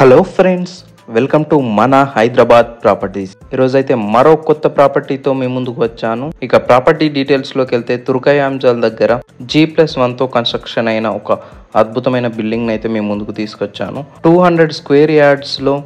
Hello friends, welcome to మన Hyderabad properties. ఈరోజు అయితే మరో కొత్త ప్రాపర్టీతో మీ ముందుకు వచ్చాను. ఇక ప్రాపర్టీ డీటెయిల్స్ లోకి వెళ్తే తుర్కయాంజల్ దగ్గర G+1 తో కన్స్ట్రక్షన్ అయిన ఒక అద్భుతమైన బిల్డింగ్ అయితే మీ ముందుకు తీసుకొచ్చాను. 200 స్క్వేర్ యార్డ్స్ లో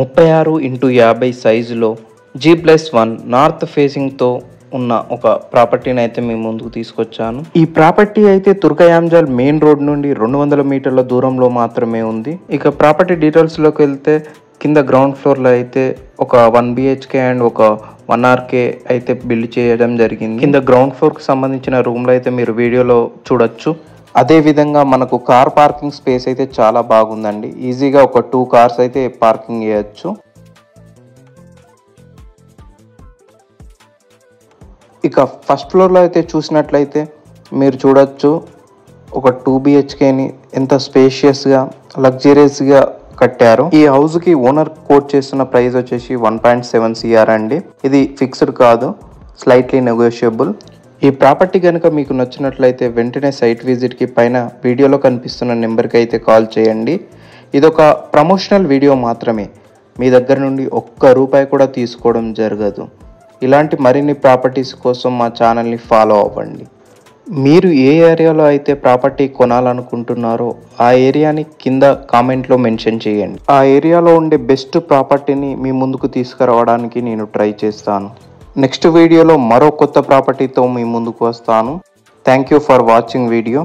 36x50 సైజులో G+1 నార్త్ ఫేసింగ్ తో ఉన్న ఒక ప్రాపర్టీని అయితే మీ ముందుకు తీసుకొచ్చాను. ఈ ప్రాపర్టీ అయితే తుర్కయాంజల్ మెయిన్ రోడ్ నుండి 200 మీటర్ల దూరంలో మాత్రమే ఉంది. ఇక ప్రాపర్టీ డీటెయిల్స్ లోకి వెళ్తే కింద గ్రౌండ్ ఫ్లోర్ లో అయితే ఒక 1 BHK అండ్ ఒక 1 RK అయితే బిల్డ్ చేయడం జరిగింది. కింద గ్రౌండ్ ఫ్లోర్ కి సంబంధించిన రూమ్లు అయితే మీరు వీడియోలో చూడొచ్చు. అదే విధంగా మనకు కార్ పార్కింగ్ స్పేస్ అయితే చాలా బాగుందండి. ఈజీగా ఒక 2 కార్స్ అయితే పార్కింగ్ చేయొచ్చు. ఇక ఫస్ట్ ఫ్లోర్లో అయితే చూసినట్లయితే మీరు చూడొచ్చు ఒక 2 BHKని ఎంత స్పేషియస్గా లగ్జరియస్గా కట్టారు. ఈ హౌస్కి ఓనర్ కోట్ చేస్తున్న ప్రైస్ వచ్చేసి 1.7 CR అండి. ఇది ఫిక్స్డ్ కాదు, స్లైట్లీ నెగోషియబుల్. ఈ ప్రాపర్టీ కనుక మీకు నచ్చినట్లయితే వెంటనే సైట్ విజిట్కి పైన వీడియోలో కనిపిస్తున్న నెంబర్కి అయితే కాల్ చేయండి. ఇదొక ప్రమోషనల్ వీడియో మాత్రమే, మీ దగ్గర నుండి ఒక్క రూపాయి కూడా తీసుకోవడం జరగదు. ఇలాంటి మరిన్ని ప్రాపర్టీస్ కోసం మా ఛానల్ని ఫాలో అవ్వండి. మీరు ఏ ఏరియాలో అయితే ప్రాపర్టీ కొనాలనుకుంటున్నారో ఆ ఏరియాని కింద కామెంట్లో మెన్షన్ చేయండి. ఆ ఏరియాలో ఉండే బెస్ట్ ప్రాపర్టీని మీ ముందుకు తీసుకురావడానికి నేను ట్రై చేస్తాను. నెక్స్ట్ వీడియోలో మరో కొత్త ప్రాపర్టీతో మీ ముందుకు వస్తాను. Thank you for watching video.